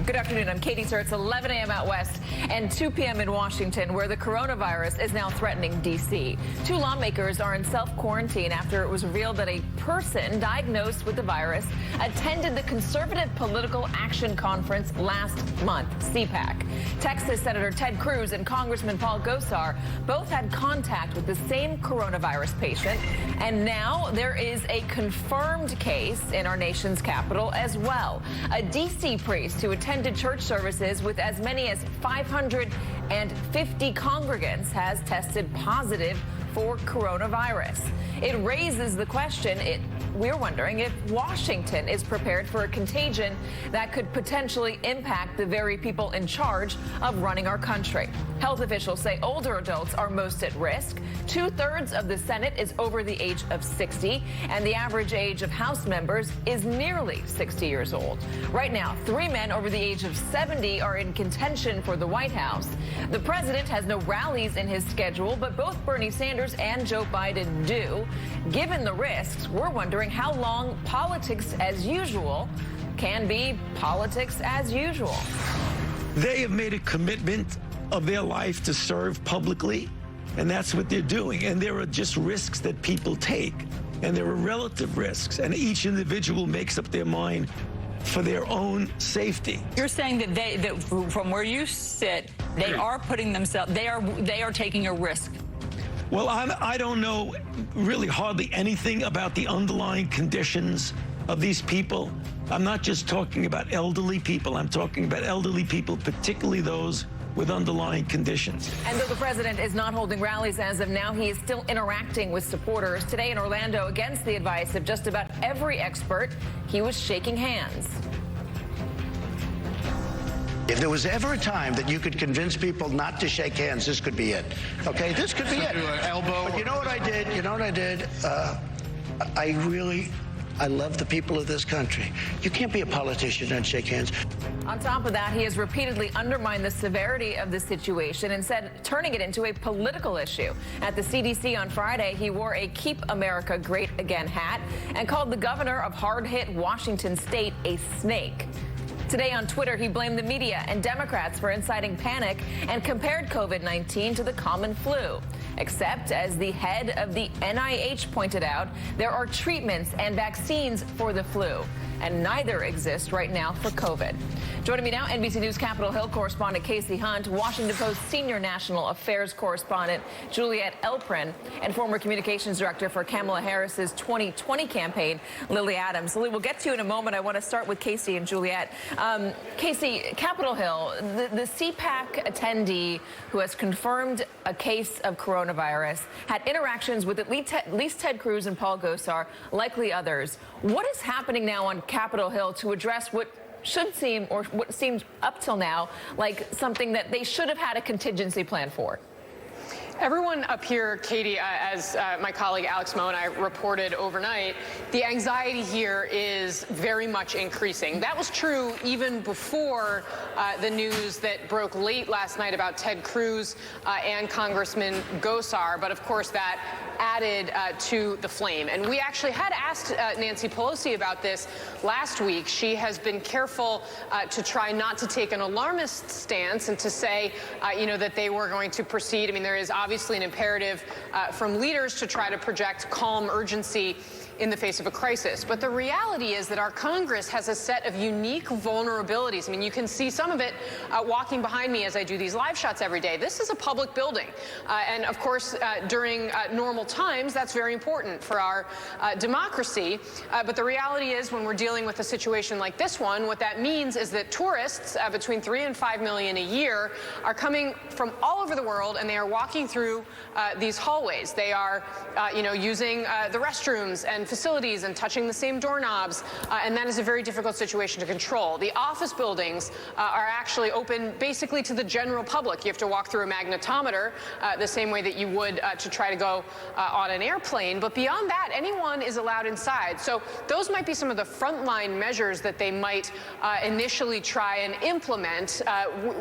Good afternoon. I'm Katy Tur. It's 11 a.m. out west and 2 p.m. in Washington, where the coronavirus is now threatening D.C. Two lawmakers are in self-quarantine after it was revealed that a person diagnosed with the virus attended the Conservative Political Action Conference last month, CPAC. Texas Senator Ted Cruz and Congressman Paul Gosar both had contact with the same coronavirus patient, and now there is a confirmed case in our nation's capital as well. A D.C. priest who attended church services with as many as 550 congregants has tested positive for coronavirus. It raises the question, we're wondering if Washington is prepared for a contagion that could potentially impact the very people in charge of running our country. Health officials say older adults are most at risk. 2/3 of the Senate is over the age of 60, and the average age of House members is nearly 60 years old. Right now, 3 men over the age of 70 are in contention for the White House. The president has no rallies in his schedule, but both Bernie Sanders and Joe Biden do. Given the risks, we're wondering how long politics as usual can be politics as usual. They have made a commitment of their life to serve publicly, and that's what they're doing. And there are just risks that people take, and there are relative risks, and each individual makes up their mind for their own safety. You're saying that from where you sit, they are putting themselves, they are taking a risk. Well, I don't know really hardly anything about the underlying conditions of these people. I'm not just talking about elderly people. I'm talking about elderly people, particularly those with underlying conditions. And though the president is not holding rallies as of now, he is still interacting with supporters. Today in Orlando, against the advice of just about every expert, he was shaking hands. If there was ever a time that you could convince people not to shake hands, this could be it. Okay, this could be it. Elbow. But you know what I did? You know what I did? I love the people of this country. You can't be a politician and shake hands. On top of that, he has repeatedly undermined the severity of the situation and said turning it into a political issue. At the CDC on Friday, he wore a Keep America Great Again hat and called the governor of hard-hit Washington state a snake. Today on Twitter, he blamed the media and Democrats for inciting panic and compared COVID-19 to the common flu. Except, as the head of the NIH pointed out, there are treatments and vaccines for the flu, and neither exist right now for COVID. Joining me now, NBC News Capitol Hill correspondent Casey Hunt, Washington Post senior national affairs correspondent Juliette Elprin, and former communications director for Kamala Harris's 2020 campaign, Lily Adams. Lily, we'll get to you in a moment. I want to start with Casey and Juliette. Casey, Capitol Hill, the CPAC attendee who has confirmed a case of coronavirus had interactions with at least Ted Cruz and Paul Gosar, likely others. What is happening now on Capitol Hill to address what should seem, or what seems up till now, like something that they should have had a contingency plan for? Everyone up here, Katie, as my colleague Alex Moe and I reported overnight, the anxiety here is very much increasing. That was true even before the news that broke late last night about Ted Cruz and Congressman Gosar, but of course that added to the flame. And we actually had asked Nancy Pelosi about this last week. She has been careful to try not to take an alarmist stance and to say, that they were going to proceed. I mean, there is obviously an imperative from leaders to try to project calm urgency in the face of a crisis. But the reality is that our Congress has a set of unique vulnerabilities. I mean, you can see some of it walking behind me as I do these live shots every day. This is a public building. And of course, during normal times, that's very important for our democracy. But the reality is when we're dealing with a situation like this one, what that means is that tourists, between 3 and 5 million a year, are coming from all over the world, and they are walking through these hallways. They are, using the restrooms and facilities and touching the same doorknobs, and that is a very difficult situation to control. The office buildings are actually open basically to the general public. You have to walk through a magnetometer the same way that you would to try to go on an airplane, but beyond that, anyone is allowed inside. So those might be some of the frontline measures that they might initially try and implement.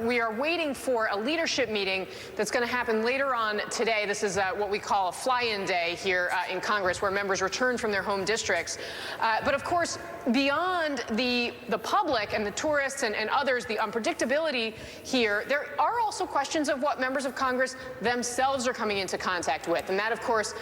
We are waiting for a leadership meeting that's going to happen later on today. This is what we call a fly-in day here in Congress, where members return from their home districts. But of course, beyond the public and the tourists and others, the unpredictability here, there are also questions of what members of Congress themselves are coming into contact with. And that, of course,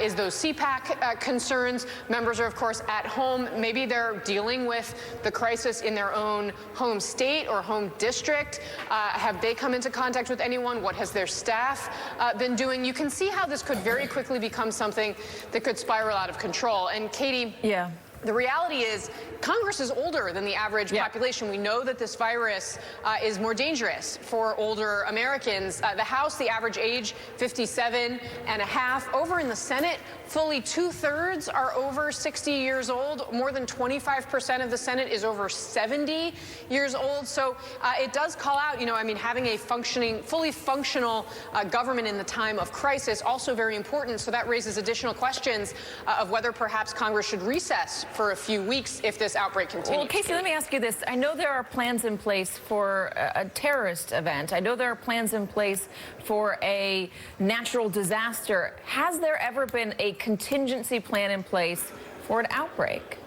is those CPAC concerns. Members are, of course, at home. Maybe they're dealing with the crisis in their own home state or home district. Have they come into contact with anyone? What has their staff been doing? You can see how this could very quickly become something that could spiral out of control. And Katie, yeah. The reality is Congress is older than the average population. We know that this virus is more dangerous for older Americans. The House, the average age, 57 and a half. Over in the Senate, fully 2/3 are over 60 years old. More than 25% of the Senate is over 70 years old. So it does call out, having a fully functional government in the time of crisis, also very important. So that raises additional questions of whether perhaps Congress should recess for a few weeks if this outbreak continues. Well, Casey, let me ask you this. I know there are plans in place for a terrorist event. I know there are plans in place for a natural disaster. Has there ever been a contingency plan in place for an outbreak?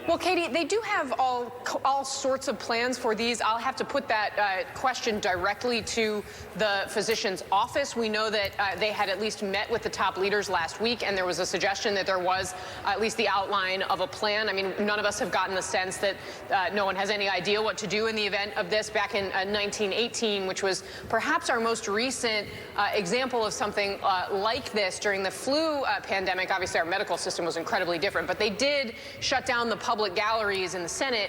Well, Katie, they do have all sorts of plans for these. I'll have to put that question directly to the physician's office. We know that they had at least met with the top leaders last week, and there was a suggestion that there was at least the outline of a plan. I mean, none of us have gotten the sense that no one has any idea what to do in the event of this. Back in 1918, which was perhaps our most recent example of something like this during the flu pandemic. Obviously, our medical system was incredibly different, but they did shut down the public galleries in the Senate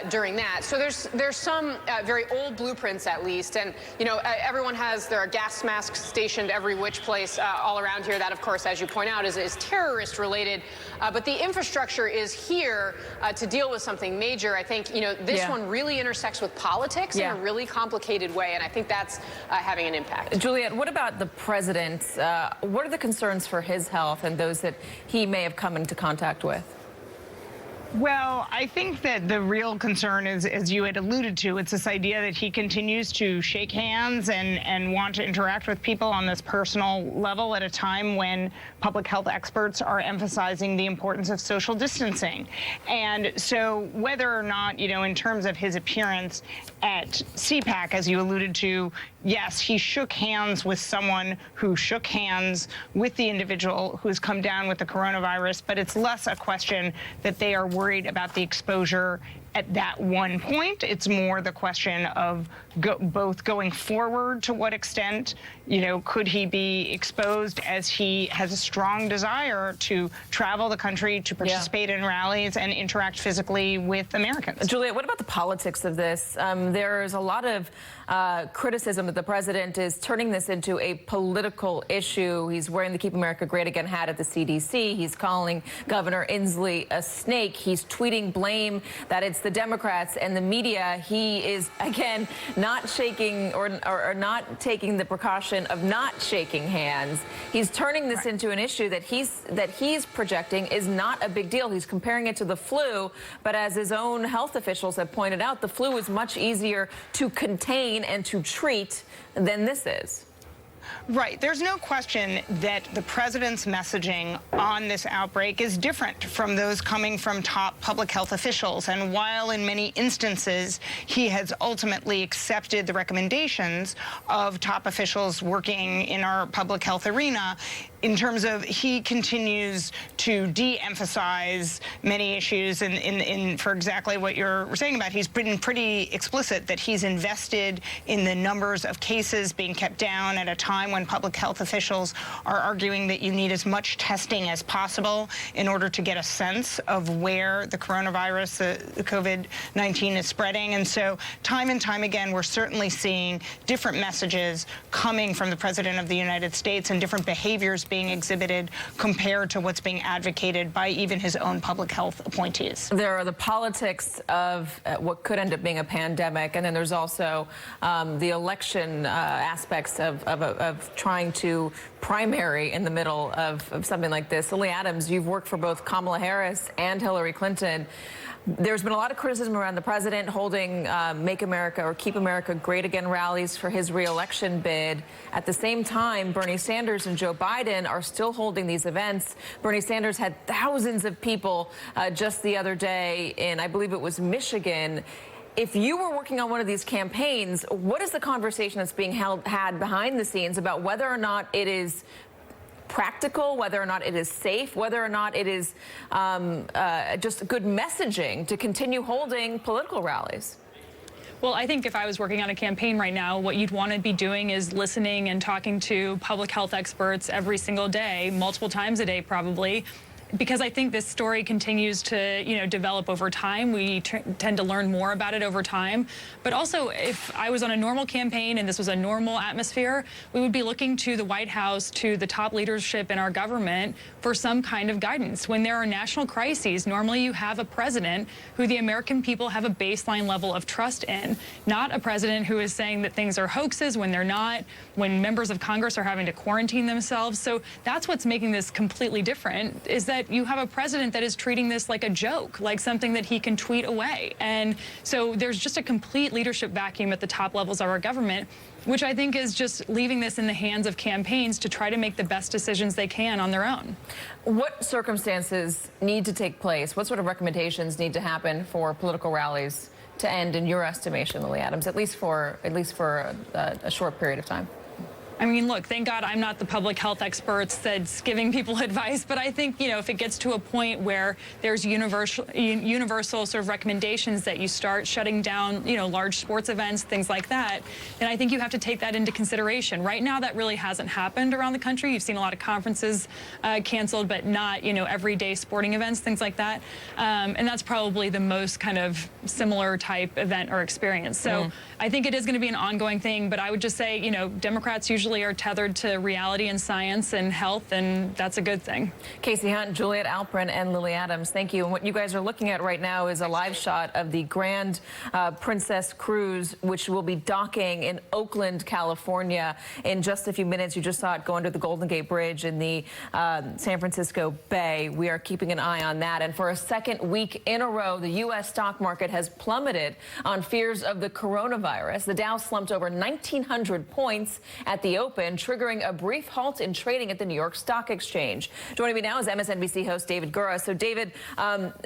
during that. So there's some very old blueprints, at least, and everyone there are gas masks stationed every which place all around here. That, of course, as you point out, is terrorist related. But the infrastructure is here to deal with something major. I think this one really intersects with politics in a really complicated way, and I think that's having an impact. Juliet, what about the president? What are the concerns for his health and those that he may have come into contact with? Well, I think that the real concern is, as you had alluded to, it's this idea that he continues to shake hands and want to interact with people on this personal level at a time when public health experts are emphasizing the importance of social distancing. And so whether or not, in terms of his appearance at CPAC, as you alluded to, yes, he shook hands with someone who shook hands with the individual who has come down with the coronavirus, but it's less a question that they are worried about the exposure at that one point. It's more the question of both going forward, to what extent, could he be exposed, as he has a strong desire to travel the country, to participate in rallies and interact physically with Americans. Juliet, what about the politics of this? There's a lot of criticism that the president is turning this into a political issue. He's wearing the Keep America Great Again hat at the CDC. He's calling Governor Inslee a snake. He's tweeting blame that it's the Democrats and the media. He is, again, not shaking or not taking the precaution of not shaking hands. He's turning this into an issue that he's projecting is not a big deal. He's comparing it to the flu, but as his own health officials have pointed out, the flu is much easier to contain and to treat than this is. Right. There's no question that the president's messaging on this outbreak is different from those coming from top public health officials. And while in many instances he has ultimately accepted the recommendations of top officials working in our public health arena, in terms of he continues to de-emphasize many issues in for exactly what you're saying about. He's been pretty explicit that he's invested in the numbers of cases being kept down at a time when public health officials are arguing that you need as much testing as possible in order to get a sense of where the coronavirus, the COVID-19 is spreading. And so time and time again, we're certainly seeing different messages coming from the President of the United States and different behaviors being exhibited compared to what's being advocated by even his own public health appointees. There are the politics of what could end up being a pandemic, and then there's also the election aspects of trying to primary in the middle of something like this. Lily Adams, you've worked for both Kamala Harris and Hillary Clinton. There's been a lot of criticism around the president holding Make America or Keep America Great Again rallies for his re-election bid. At the same time, Bernie Sanders and Joe Biden are still holding these events. Bernie Sanders had thousands of people just the other day in, I believe it was Michigan. If you were working on one of these campaigns, what is the conversation that's being had behind the scenes about whether or not it is practical, whether or not it is safe, whether or not it is just good messaging to continue holding political rallies? Well, I think if I was working on a campaign right now, what you'd want to be doing is listening and talking to public health experts every single day, multiple times a day probably, because I think this story continues to, develop over time. We tend to learn more about it over time. But also, if I was on a normal campaign and this was a normal atmosphere, we would be looking to the White House, to the top leadership in our government for some kind of guidance. When there are national crises, normally you have a president who the American people have a baseline level of trust in, not a president who is saying that things are hoaxes when they're not, when members of Congress are having to quarantine themselves. So that's what's making this completely different, is that you have a president that is treating this like a joke, like something that he can tweet away. And so there's just a complete leadership vacuum at the top levels of our government, which I think is just leaving this in the hands of campaigns to try to make the best decisions they can on their own. What circumstances need to take place? What sort of recommendations need to happen for political rallies to end, in your estimation, Lily Adams, at least for a short period of time? I mean, look, thank God I'm not the public health experts that's giving people advice, but I think, if it gets to a point where there's universal sort of recommendations that you start shutting down, large sports events, things like that, then I think you have to take that into consideration. Right now, that really hasn't happened around the country. You've seen a lot of conferences canceled, but not, everyday sporting events, things like that. And that's probably the most kind of similar type event or experience. So I think it is going to be an ongoing thing, but I would just say, Democrats usually are tethered to reality and science and health, and that's a good thing. Casey Hunt, Juliet Alprin, and Lily Adams, thank you. And what you guys are looking at right now is a live shot of the Grand Princess Cruise, which will be docking in Oakland, California in just a few minutes. You just saw it go under the Golden Gate Bridge in the San Francisco Bay. We are keeping an eye on that. And for a second week in a row, the U.S. stock market has plummeted on fears of the coronavirus. The Dow slumped over 1,900 points at the open, triggering a brief halt in trading at the New York Stock Exchange. Joining me now is MSNBC host David Gura. So, David,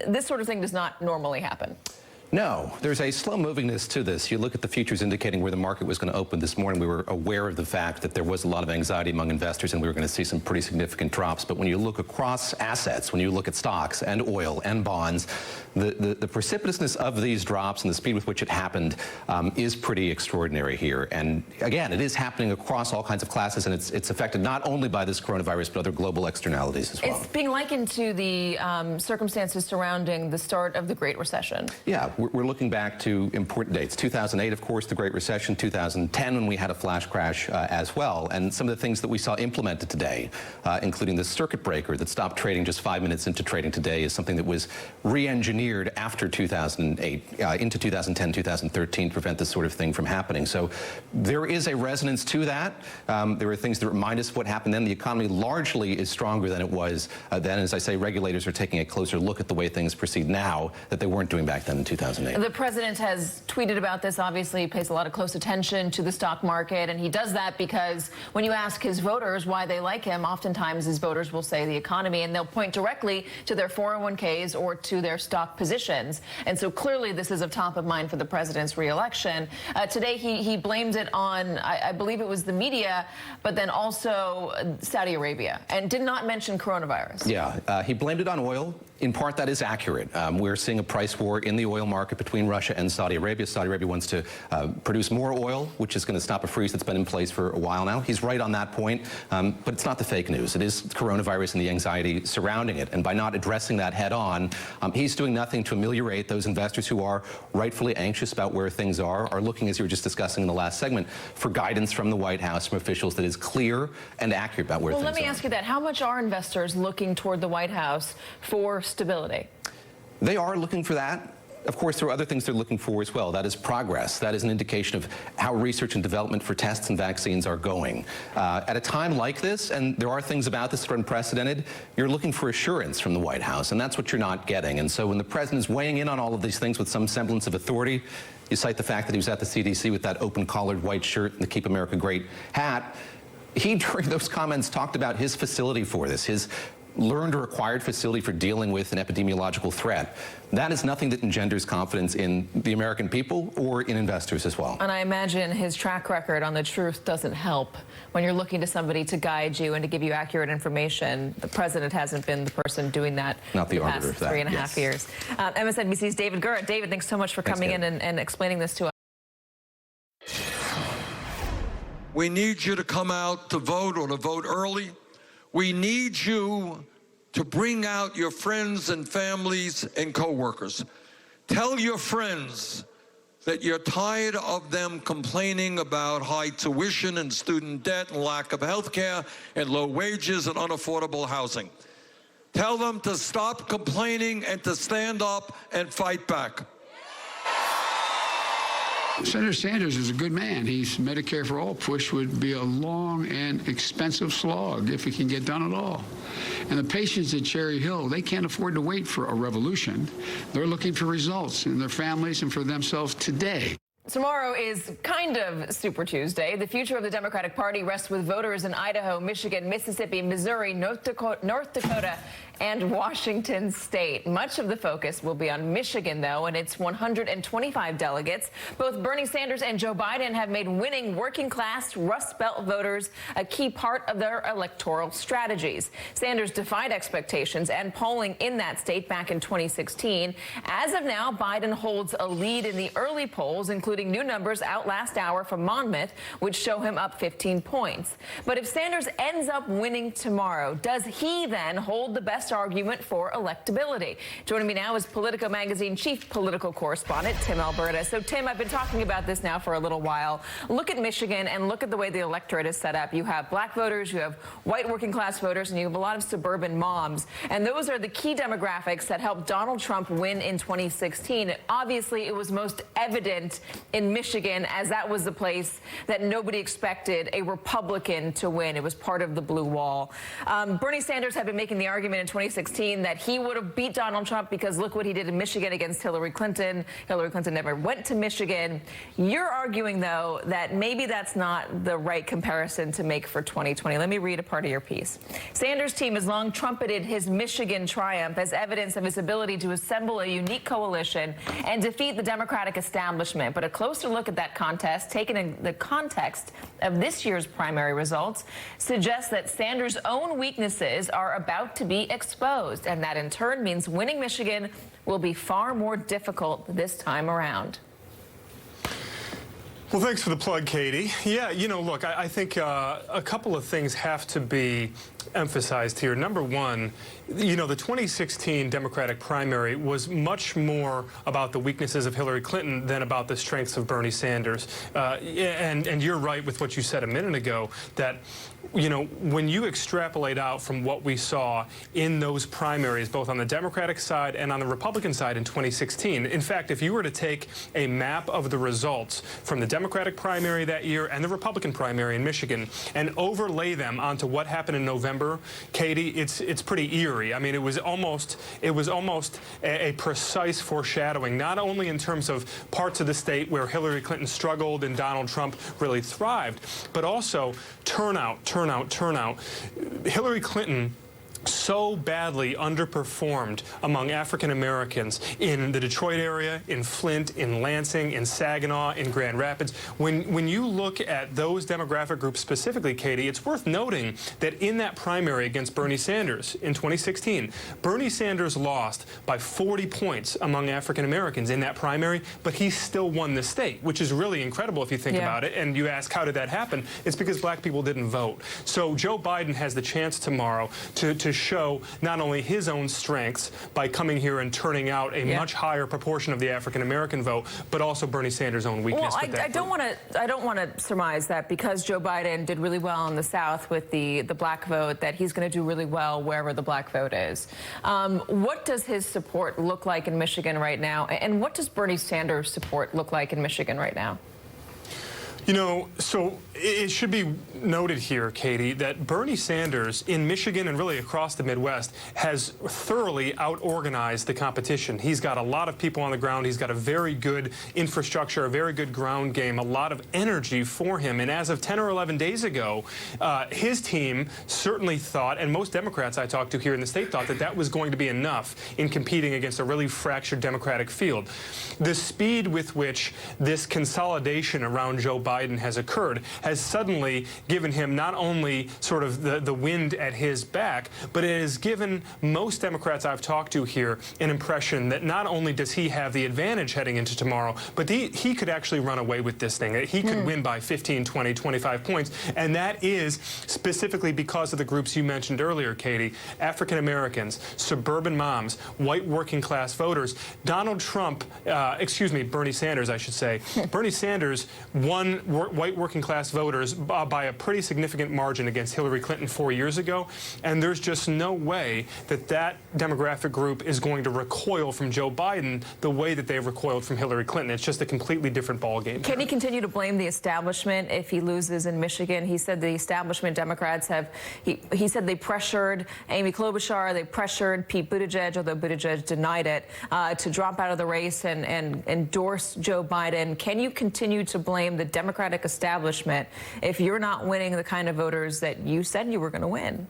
this sort of thing does not normally happen. No, there's a slow movingness to this. You look at the futures indicating where the market was going to open this morning. We were aware of the fact that there was a lot of anxiety among investors and we were going to see some pretty significant drops. But when you look across assets, when you look at stocks and oil and bonds, the precipitousness of these drops and the speed with which it happened is pretty extraordinary here. And again, it is happening across all kinds of classes, and it's affected not only by this coronavirus, but other global externalities as well. It's being likened to the circumstances surrounding the start of the Great Recession. Yeah. We're looking back to important dates. 2008, of course, the Great Recession. 2010, when we had a flash crash as well. And some of the things that we saw implemented today, including the circuit breaker that stopped trading just 5 minutes into trading today, is something that was re-engineered after 2008, into 2010, 2013, to prevent this sort of thing from happening. So there is a resonance to that. There are things that remind us of what happened then. The economy largely is stronger than it was then. As I say, regulators are taking a closer look at the way things proceed now that they weren't doing back then in 2008. The president has tweeted about this. Obviously, he pays a lot of close attention to the stock market, and he does that because when you ask his voters why they like him, oftentimes his voters will say the economy, and they'll point directly to their 401ks or to their stock positions. And so clearly this is of top of mind for the president's reelection. Today he blamed it on, I believe it was the media, but then also Saudi Arabia, and did not mention coronavirus. Yeah, he blamed it on oil. In part, that is accurate. We're seeing a price war in the oil market between Russia and Saudi Arabia. Saudi Arabia wants to produce more oil, which is going to stop a freeze that's been in place for a while now. He's right on that point, but it's not the fake news. It is coronavirus and the anxiety surrounding it. And by not addressing that head on, he's doing nothing to ameliorate those investors who are rightfully anxious about where things are looking, as you were just discussing in the last segment, for guidance from the White House, from officials that is clear and accurate about where things are. Well, let me ask you that. How much are investors looking toward the White House for stability? They are looking for that. of course, there are other things they're looking for as well. That is progress. That is an indication of how research and development for tests and vaccines are going. At a time like this, and there are things about this that are unprecedented, you're looking for assurance from the White House, and that's what you're not getting. And so when the president is weighing in on all of these things with some semblance of authority, you cite the fact that he was at the CDC with that open-collared white shirt and the Keep America Great hat. He, during those comments, talked about his facility for this, his learned or acquired facility for dealing with an epidemiological threat. That is nothing that engenders confidence in the American people or in investors as well. And I imagine his track record on the truth doesn't help when you're looking to somebody to guide you and to give you accurate information. The president hasn't been the person doing that Not the past arbiter of that. 3.5 years. MSNBC's David Gura. David, thanks so much for coming in and explaining this to us. We need you to come out to vote or to vote early. We need you to bring out your friends and families and coworkers. Tell your friends that you're tired of them complaining about high tuition and student debt and lack of health care and low wages and unaffordable housing. Tell them to stop complaining and to stand up and fight back. Senator Sanders is a good man. He's Medicare for All push would be a long and expensive slog if it can get done at all. And the patients at Cherry Hill, they can't afford to wait for a revolution. They're looking for results in their families and for themselves today. Tomorrow is kind of Super Tuesday. The future of the Democratic Party rests with voters in Idaho, Michigan, Mississippi, Missouri, North Dakota, and Washington State. Much of the focus will be on Michigan, though, and its 125 delegates. Both Bernie Sanders and Joe Biden have made winning working-class Rust Belt voters a key part of their electoral strategies. Sanders defied expectations and polling in that state back in 2016. As of now, Biden holds a lead in the early polls, including new numbers out last hour from Monmouth, which show him up 15 points. But if Sanders ends up winning tomorrow, does he then hold the best argument for electability? Joining me now is Politico Magazine chief political correspondent Tim Alberta. So, Tim, I've been talking about this now for a little while. Look at Michigan and look at the way the electorate is set up. You have black voters, you have white working class voters, and you have a lot of suburban moms. And those are the key demographics that helped Donald Trump win in 2016. Obviously, it was most evident in Michigan, as that was the place that nobody expected a Republican to win. It was part of the blue wall. Bernie Sanders had been making the argument in 2016 that he would have beat Donald Trump because look what he did in Michigan against Hillary Clinton. Hillary Clinton never went to Michigan. You're arguing, though, that maybe that's not the right comparison to make for 2020. Let me read a part of your piece. Sanders' team has long trumpeted his Michigan triumph as evidence of his ability to assemble a unique coalition and defeat the Democratic establishment. But a closer look at that contest, taken in the context of this year's primary results, suggests that Sanders' own weaknesses are about to be exposed, and that in turn means winning Michigan will be far more difficult this time around. Well, thanks for the plug, Katie. Yeah, you know, look, I think a couple of things have to be emphasized here. Number one, you know, the 2016 Democratic primary was much more about the weaknesses of Hillary Clinton than about the strengths of Bernie Sanders. And you're right with what you said a minute ago, that, you know, when you extrapolate out from what we saw in those primaries, both on the Democratic side and on the Republican side in 2016, in fact, if you were to take a map of the results from the Democratic primary that year and the Republican primary in Michigan and overlay them onto what happened in November, Katie, it's pretty eerie. I mean, it was almost a precise foreshadowing, not only in terms of parts of the state where Hillary Clinton struggled and Donald Trump really thrived, but also turnout. Hillary Clinton so badly underperformed among African Americans in the Detroit area, in Flint, in Lansing, in Saginaw, in Grand Rapids. When you look at those demographic groups specifically, Katie, it's worth noting that in that primary against Bernie Sanders in 2016, Bernie Sanders lost by 40 points among African Americans in that primary, but he still won the state, which is really incredible if you think about it. And you ask, how did that happen? It's because black people didn't vote. So Joe Biden has the chance tomorrow to show not only his own strengths by coming here and turning out a much higher proportion of the African-American vote, but also Bernie Sanders' own weakness. Well, I don't want to surmise that because Joe Biden did really well in the South with the black vote, that he's going to do really well wherever the black vote is. What does his support look like in Michigan right now? And what does Bernie Sanders' support look like in Michigan right now? You know, so it should be noted here, Katie, that Bernie Sanders in Michigan and really across the Midwest has thoroughly out-organized the competition. He's got a lot of people on the ground. He's got a very good infrastructure, a very good ground game, a lot of energy for him. And as of 10 or 11 days ago, his team certainly thought, and most Democrats I talked to here in the state thought, that that was going to be enough in competing against a really fractured Democratic field. The speed with which this consolidation around Joe Biden has occurred has suddenly given him not only sort of the wind at his back, but it has given most Democrats I've talked to here an impression that not only does he have the advantage heading into tomorrow, but he could actually run away with this thing. He could win by 15, 20, 25 points, and that is specifically because of the groups you mentioned earlier, Katie: African Americans, suburban moms, white working class voters. Donald Trump, Bernie Sanders, I should say. Bernie Sanders won white working class voters by a pretty significant margin against Hillary Clinton 4 years ago, and there's just no way that that demographic group is going to recoil from Joe Biden the way that they've recoiled from Hillary Clinton. It's just a completely different ballgame. Can he continue to blame the establishment if he loses in Michigan? He said the establishment Democrats have, he said they pressured Amy Klobuchar, they pressured Pete Buttigieg, although Buttigieg denied it, to drop out of the race and endorse Joe Biden. Can you continue to blame the Democratic establishment if you're not winning the kind of voters that you said you were going to win?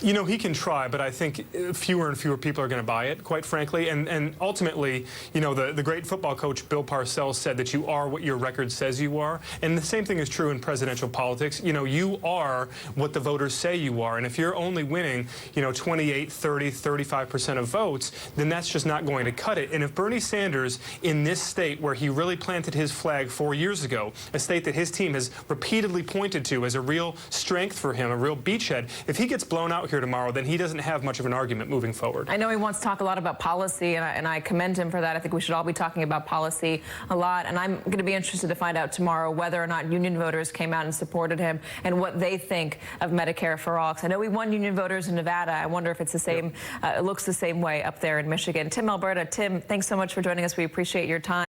You know, he can try, but I think fewer and fewer people are going to buy it, quite frankly. And ultimately, you know, the great football coach Bill Parcells said that you are what your record says you are. And the same thing is true in presidential politics. You know, you are what the voters say you are. And if you're only winning, you know, 28, 30, 35% of votes, then that's just not going to cut it. And if Bernie Sanders in this state where he really planted his flag 4 years ago, a state that his team has repeatedly pointed to as a real strength for him, a real beachhead, if he gets blown out here tomorrow, then he doesn't have much of an argument moving forward. I know he wants to talk a lot about policy, and I commend him for that. I think we should all be talking about policy a lot, and I'm going to be interested to find out tomorrow whether or not union voters came out and supported him and what they think of Medicare for all. Because I know we won union voters in Nevada. I wonder if it's the same, it looks the same way up there in Michigan. Tim Alberta, Tim, thanks so much for joining us. We appreciate your time.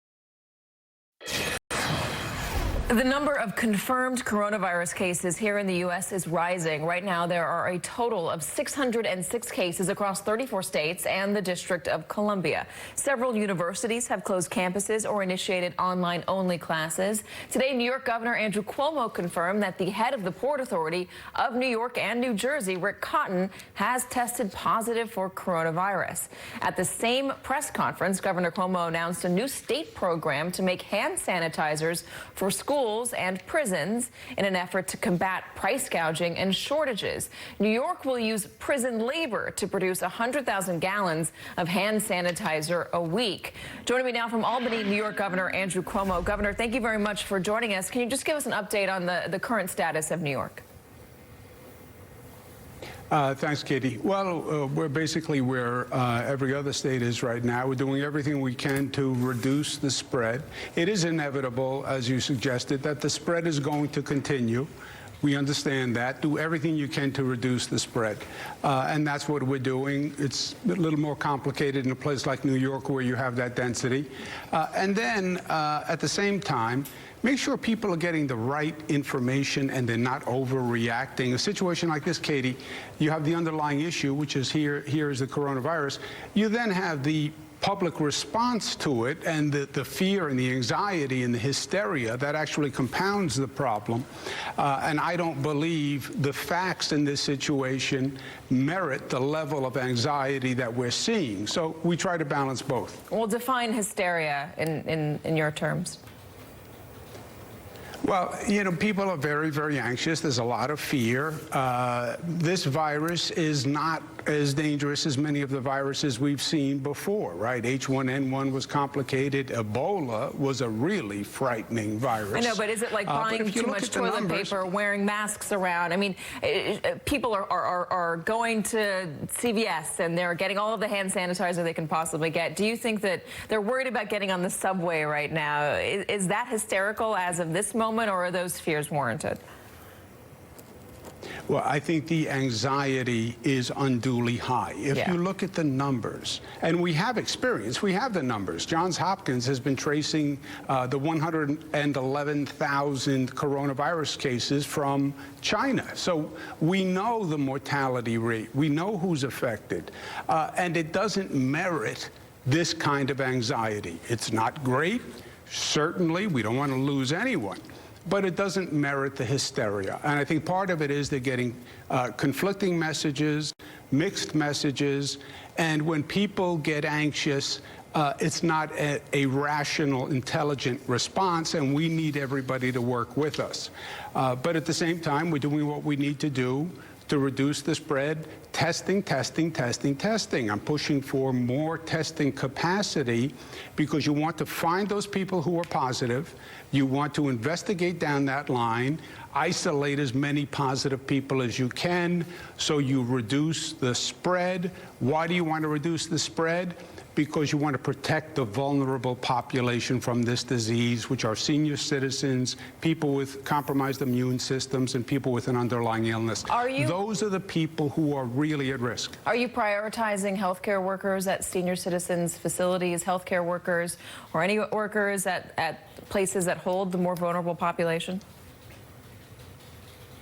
The number of confirmed coronavirus cases here in the U.S. is rising. Right now, there are a total of 606 cases across 34 states and the District of Columbia. Several universities have closed campuses or initiated online-only classes. Today, New York Governor Andrew Cuomo confirmed that the head of the Port Authority of New York and New Jersey, Rick Cotton, has tested positive for coronavirus. At the same press conference, Governor Cuomo announced a new state program to make hand sanitizers for schools and prisons in an effort to combat price gouging and shortages. New York will use prison labor to produce 100,000 gallons of hand sanitizer a week. Joining me now from Albany, New York Governor Andrew Cuomo. Governor, thank you very much for joining us. Can you just give us an update on the current status of New York? Thanks, Katie. Well, we're basically where every other state is right now. We're doing everything we can to reduce the spread. It is inevitable, as you suggested, that the spread is going to continue. We understand that. Do everything you can to reduce the spread. And that's what we're doing. It's a little more complicated in a place like New York where you have that density. And then, at the same time, make sure people are getting the right information and they're not overreacting. A situation like this, Katie, you have the underlying issue, which is here is the coronavirus. You then have the public response to it and the fear and the anxiety and the hysteria that actually compounds the problem. And I don't believe the facts in this situation merit the level of anxiety that we're seeing. So we try to balance both. Well, define hysteria in your terms. Well, you know, people are very, very anxious. There's a lot of fear. This virus is not as dangerous as many of the viruses we've seen before, right? H1N1 was complicated. Ebola was a really frightening virus. I know, but is it like buying too much toilet paper, wearing masks around? I mean, people are going to CVS and they're getting all of the hand sanitizer they can possibly get. Do you think that they're worried about getting on the subway right now? Is that hysterical as of this moment, or are those fears warranted? Well, I think the anxiety is unduly high. If you look at the numbers, and we have experience, we have the numbers. Johns Hopkins has been tracing the 111,000 coronavirus cases from China. So we know the mortality rate. We know who's affected. And it doesn't merit this kind of anxiety. It's not great. Certainly, we don't want to lose anyone. But it doesn't merit the hysteria. And I think part of it is they're getting conflicting messages, mixed messages, and when people get anxious, it's not a rational, intelligent response, and we need everybody to work with us. But at the same time, we're doing what we need to do to reduce the spread. Testing, testing, testing, testing. I'm pushing for more testing capacity because you want to find those people who are positive. You want to investigate down that line, isolate as many positive people as you can so you reduce the spread. Why do you want to reduce the spread? Because you want to protect the vulnerable population from this disease, which are senior citizens, people with compromised immune systems, and people with an underlying illness. Those are the people who are really at risk. Are you prioritizing healthcare workers at senior citizens facilities, healthcare workers, or any workers at places that hold the more vulnerable population?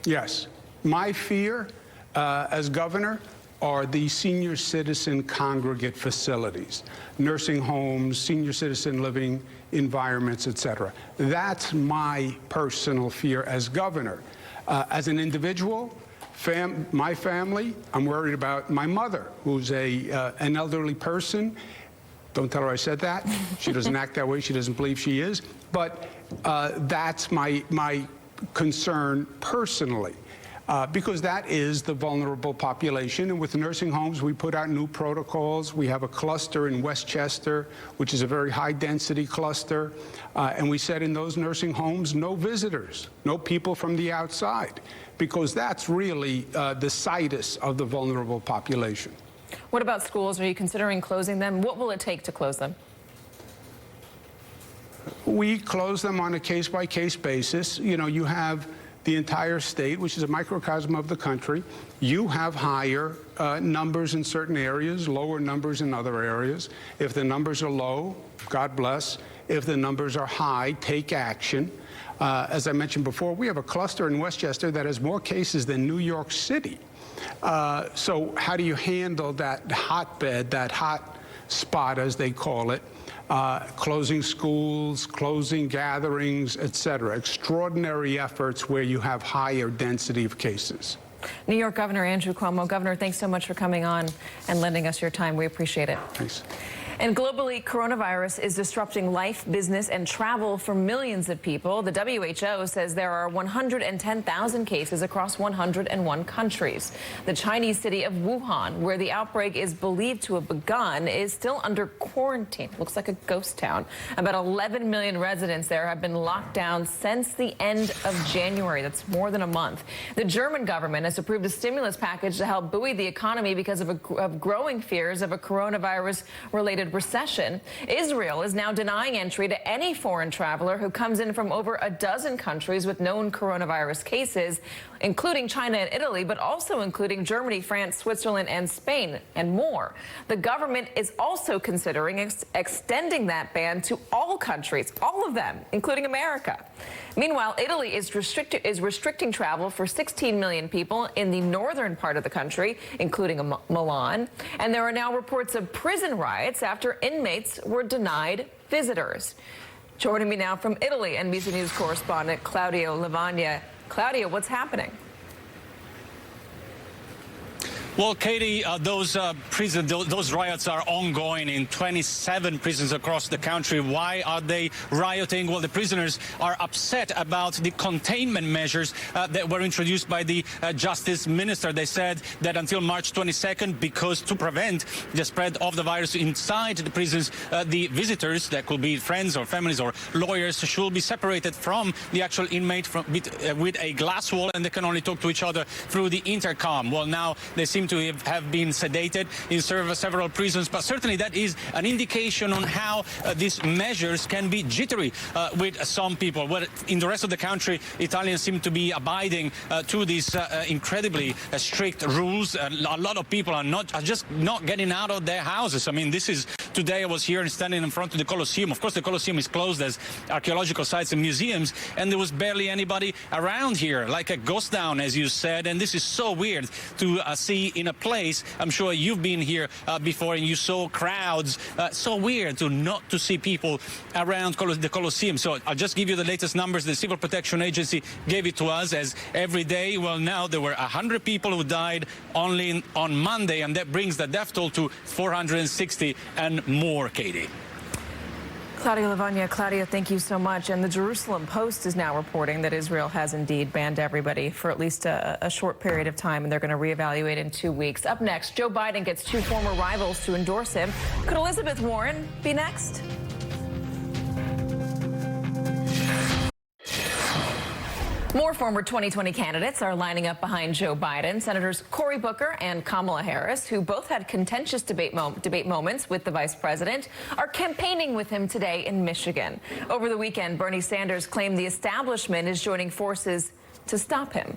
Yes. My fear as governor are the senior citizen congregate facilities, nursing homes, senior citizen living environments, et cetera. That's my personal fear as governor. As an individual, my family, I'm worried about my mother, who's an elderly person. Don't tell her I said that. She doesn't act that way. She doesn't believe she is. But that's my concern personally. Because that is the vulnerable population. And with nursing homes, we put out new protocols. We have a cluster in Westchester, which is a very high-density cluster. And we said in those nursing homes, no visitors, no people from the outside, because that's really the situs of the vulnerable population. What about schools? Are you considering closing them? What will it take to close them? We close them on a case-by-case basis. You know, you have the entire state, which is a microcosm of the country. You have higher numbers in certain areas, lower numbers in other areas. If the numbers are low, God bless. If the numbers are high, take action. As I mentioned before, we have a cluster in Westchester that has more cases than New York City. So how do you handle that hotbed, that hot spot, as they call it? Closing schools, closing gatherings, et cetera. Extraordinary efforts where you have higher density of cases. New York Governor Andrew Cuomo. Governor, thanks so much for coming on and lending us your time. We appreciate it. Thanks. And globally, coronavirus is disrupting life, business, and travel for millions of people. The WHO says there are 110,000 cases across 101 countries. The Chinese city of Wuhan, where the outbreak is believed to have begun, is still under quarantine. Looks like a ghost town. About 11 million residents there have been locked down since the end of January. That's more than a month. The German government has approved a stimulus package to help buoy the economy because of growing fears of a coronavirus-related recession. Israel is now denying entry to any foreign traveler who comes in from over a dozen countries with known coronavirus cases, including China and Italy, but also including Germany, France, Switzerland, and Spain, and more. The government is also considering extending that ban to all countries, all of them, including America. Meanwhile, Italy is restricting travel for 16 million people in the northern part of the country, including Milan. And there are now reports of prison riots after inmates were denied visitors. Joining me now from Italy, NBC News correspondent Claudio Lavagna. Claudio, what's happening? Well, Katie, those riots are ongoing in 27 prisons across the country. Why are they rioting? Well, the prisoners are upset about the containment measures that were introduced by the Justice Minister. They said that until March 22nd, because to prevent the spread of the virus inside the prisons, the visitors, that could be friends or families or lawyers, should be separated from the actual inmate with a glass wall, and they can only talk to each other through the intercom. Well, now they seem to have been sedated in several prisons, but certainly that is an indication on how these measures can be jittery with some people. Well, in the rest of the country, Italians seem to be abiding to these incredibly strict rules. A lot of people are just not getting out of their houses. I mean, this is today I was here and standing in front of the Colosseum. Of course, the Colosseum is closed as archaeological sites and museums, and there was barely anybody around here, like a ghost town, as you said. And this is so weird to see in a place. I'm sure you've been here before and you saw crowds. So weird not to see people around the Colosseum. So I'll just give you the latest numbers. The Civil Protection Agency gave it to us as every day. Well, now there were 100 people who died only on Monday, and that brings the death toll to 460 and more, Katie. Claudia, thank you so much. And the Jerusalem Post is now reporting that Israel has indeed banned everybody for at least a short period of time, and they're going to reevaluate in 2 weeks. Up next, Joe Biden gets two former rivals to endorse him. Could Elizabeth Warren be next? More former 2020 candidates are lining up behind Joe Biden. Senators Cory Booker and Kamala Harris, who both had contentious debate moments with the vice president, are campaigning with him today in Michigan. Over the weekend, Bernie Sanders claimed the establishment is joining forces to stop him.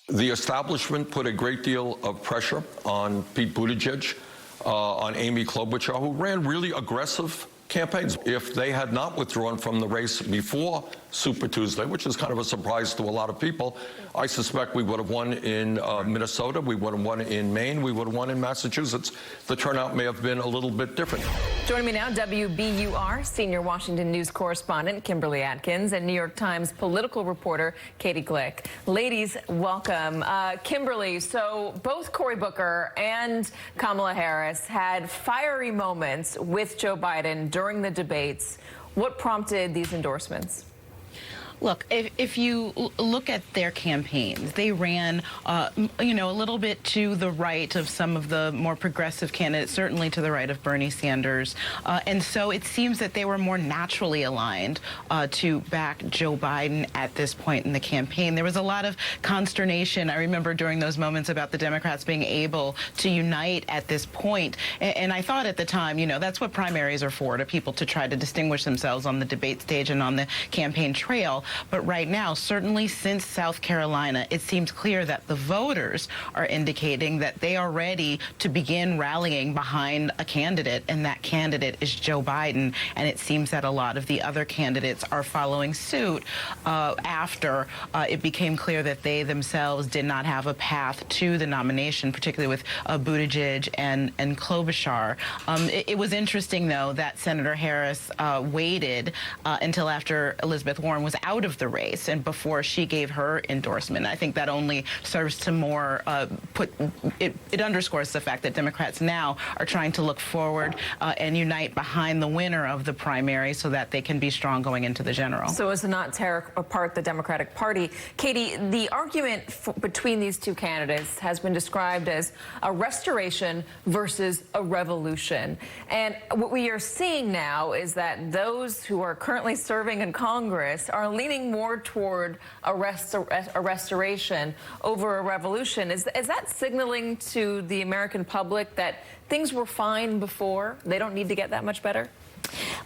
The establishment put a great deal of pressure on Pete Buttigieg, on Amy Klobuchar, who ran really aggressive campaigns. If they had not withdrawn from the race before Super Tuesday, which is kind of a surprise to a lot of people, I suspect we would have won in Minnesota, we would have won in Maine, we would have won in Massachusetts. The turnout may have been a little bit different. Joining me now, WBUR senior Washington News correspondent Kimberly Atkins and New York Times political reporter Katie Glick. Ladies, welcome. Kimberly, so both Cory Booker and Kamala Harris had fiery moments with Joe Biden during the debates. What prompted these endorsements? Look, if you look at their campaigns, they ran, a little bit to the right of some of the more progressive candidates, certainly to the right of Bernie Sanders. And so it seems that they were more naturally aligned to back Joe Biden at this point in the campaign. There was a lot of consternation, I remember, during those moments about the Democrats being able to unite at this point. And I thought at the time, that's what primaries are for, to people to try to distinguish themselves on the debate stage and on the campaign trail. But right now, certainly since South Carolina, it seems clear that the voters are indicating that they are ready to begin rallying behind a candidate, and that candidate is Joe Biden. And it seems that a lot of the other candidates are following suit after it became clear that they themselves did not have a path to the nomination, particularly with Buttigieg and Klobuchar. It was interesting, though, that Senator Harris waited until after Elizabeth Warren was out of the race and before she gave her endorsement. I think that only serves to more it underscores the fact that Democrats now are trying to look forward and unite behind the winner of the primary so that they can be strong going into the general. So as to not tear apart the Democratic Party, Katie, the argument between these two candidates has been described as a restoration versus a revolution. And what we are seeing now is that those who are currently serving in Congress are leaning more toward a restoration over a revolution. Is that signaling to the American public that things were fine before? They don't need to get that much better?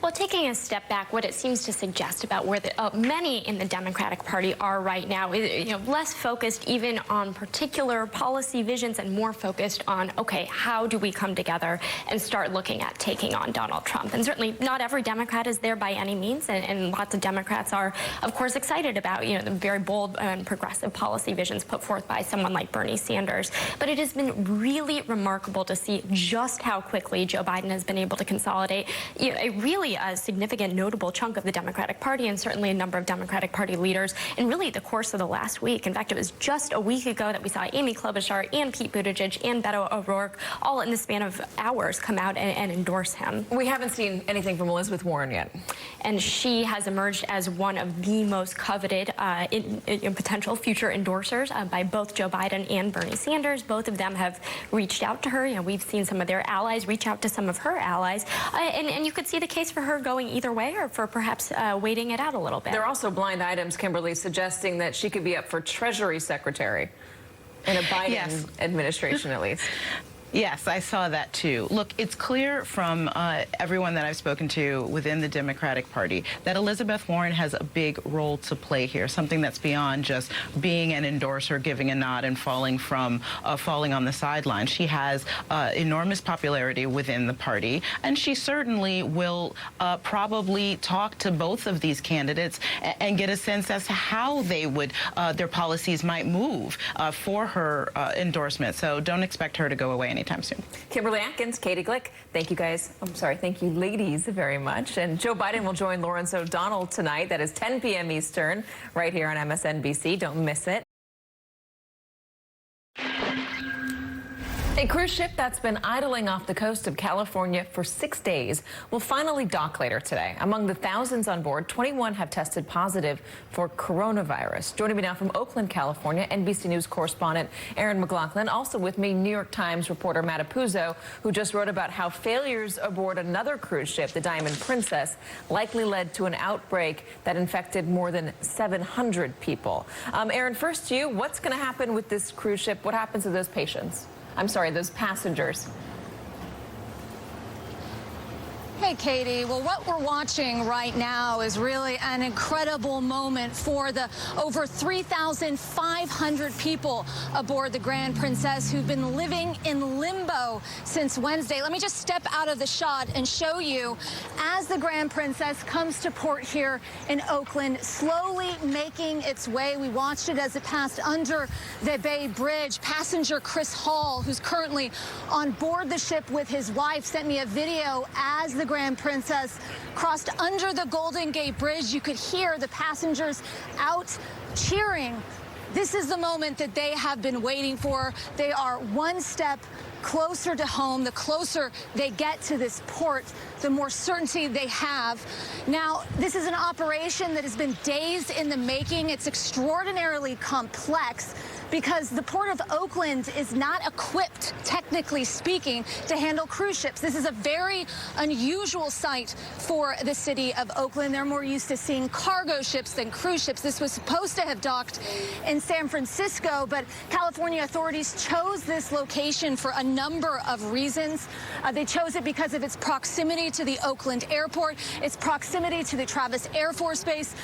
Well, taking a step back, what it seems to suggest about where many in the Democratic Party are right now is, less focused even on particular policy visions and more focused on, okay, how do we come together and start looking at taking on Donald Trump? And certainly not every Democrat is there by any means, and lots of Democrats are, of course, excited about, the very bold and progressive policy visions put forth by someone like Bernie Sanders. But it has been really remarkable to see just how quickly Joe Biden has been able to consolidate a really really a significant, notable chunk of the Democratic Party, and certainly a number of Democratic Party leaders in really the course of the last week. In fact, it was just a week ago that we saw Amy Klobuchar and Pete Buttigieg and Beto O'Rourke all in the span of hours come out and endorse him. We haven't seen anything from Elizabeth Warren yet. And she has emerged as one of the most coveted in potential future endorsers by both Joe Biden and Bernie Sanders. Both of them have reached out to her. You know, we've seen some of their allies reach out to some of her allies. And you could see the case for her going either way, or for perhaps waiting it out a little bit. There are also blind items, Kimberly, suggesting that she could be up for Treasury Secretary in a Biden administration, at least. Yes, I saw that too. Look, it's clear from everyone that I've spoken to within the Democratic Party that Elizabeth Warren has a big role to play here, something that's beyond just being an endorser, giving a nod, and falling on the sidelines. She has enormous popularity within the party, and she certainly will probably talk to both of these candidates and get a sense as to how they would, their policies might move for her endorsement. So don't expect her to go away anytime soon. Kimberly Atkins, Katie Glick, thank you guys. I'm sorry, thank you ladies very much. And Joe Biden will join Lawrence O'Donnell tonight. That is 10 p.m. Eastern, right here on MSNBC. Don't miss it. A cruise ship that's been idling off the coast of California for 6 days will finally dock later today. Among the thousands on board, 21 have tested positive for coronavirus. Joining me now from Oakland, California, NBC News correspondent Aaron McLaughlin. Also with me, New York Times reporter Matt Apuzzo, who just wrote about how failures aboard another cruise ship, the Diamond Princess, likely led to an outbreak that infected more than 700 people. Aaron, first to you, what's going to happen with this cruise ship? What happens to those patients? I'm sorry, those passengers. Hey, Katie. Well, what we're watching right now is really an incredible moment for the over 3,500 people aboard the Grand Princess who've been living in limbo since Wednesday. Let me just step out of the shot and show you as the Grand Princess comes to port here in Oakland, slowly making its way. We watched it as it passed under the Bay Bridge. Passenger Chris Hall, who's currently on board the ship with his wife, sent me a video as the Grand Princess crossed under the Golden Gate Bridge. You could hear the passengers out cheering. This is the moment that they have been waiting for. They are one step closer to home. The closer they get to this port, the more certainty they have. Now, this is an operation that has been days in the making. It's extraordinarily complex because the Port of Oakland is not equipped, technically speaking, to handle cruise ships. This is a very unusual sight for the city of Oakland. They're more used to seeing cargo ships than cruise ships. This was supposed to have docked in San Francisco, but California authorities chose this location for a number of reasons. They chose it because of its proximity to the Oakland airport, its proximity to the Travis Air Force Base,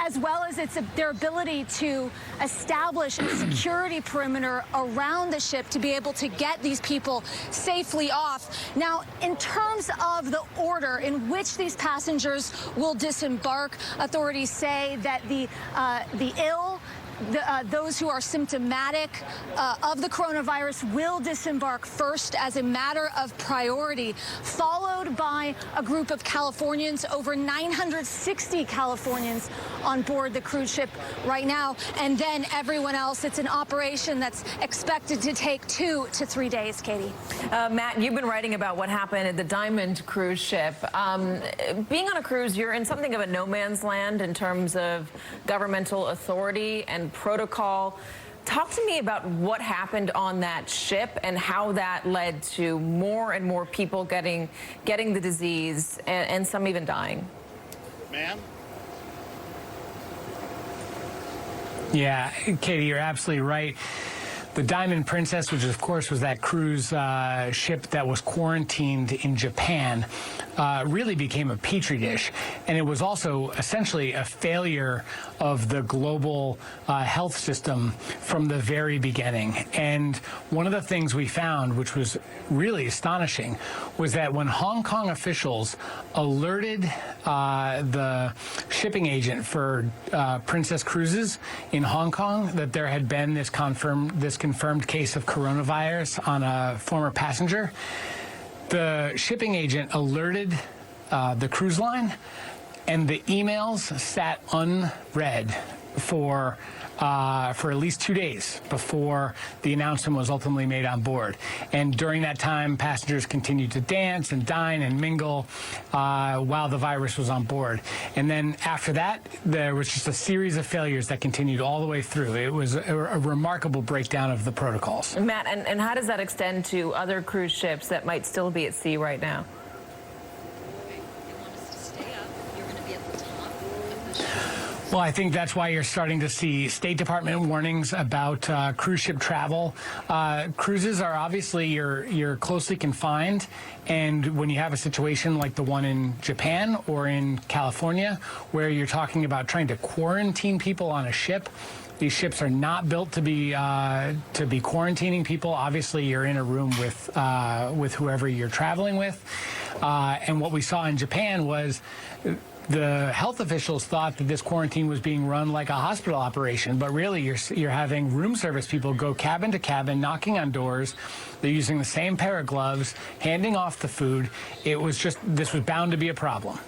as well as their ability to establish a security perimeter around the ship to be able to get these people safely off. Now, in terms of the order in which these passengers will disembark, authorities say that the ill, those who are symptomatic of the coronavirus will disembark first as a matter of priority, followed by a group of Californians, over 960 Californians on board the cruise ship right now, and then everyone else. It's an operation that's expected to take 2 to 3 days, Katie. Matt, you've been writing about what happened at the Diamond cruise ship. Being on a cruise, you're in something of a no man's land in terms of governmental authority and protocol. Talk to me about what happened on that ship and how that led to more and more people getting the disease and some even dying. Ma'am? Yeah, Katie, you're absolutely right. The Diamond Princess, which of course was that cruise ship that was quarantined in Japan, really became a petri dish. And it was also essentially a failure of the global health system from the very beginning. And one of the things we found, which was really astonishing, was that when Hong Kong officials alerted the shipping agent for Princess Cruises in Hong Kong that there had been this confirmed case of coronavirus on a former passenger, the shipping agent alerted the cruise line, and the emails sat unread for at least 2 days before the announcement was ultimately made on board. And during that time, passengers continued to dance and dine and mingle while the virus was on board. And then after that, there was just a series of failures that continued all the way through. It was a remarkable breakdown of the protocols. Matt, and how does that extend to other cruise ships that might still be at sea right now? Well, I think that's why you're starting to see State Department warnings about cruise ship travel. Cruises are obviously you're closely confined, and when you have a situation like the one in Japan or in California, where you're talking about trying to quarantine people on a ship, these ships are not built to be quarantining people. Obviously, you're in a room with whoever you're traveling with, and what we saw in Japan was the health officials thought that this quarantine was being run like a hospital operation, but really you're having room service people go cabin to cabin, knocking on doors. They're using the same pair of gloves, handing off the food. This was bound to be a problem.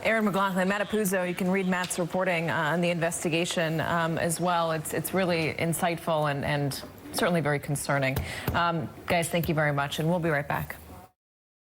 Aaron McLaughlin, Matt Apuzzo, you can read Matt's reporting on the investigation as well. It's really insightful and certainly very concerning. Guys, thank you very much, and we'll be right back.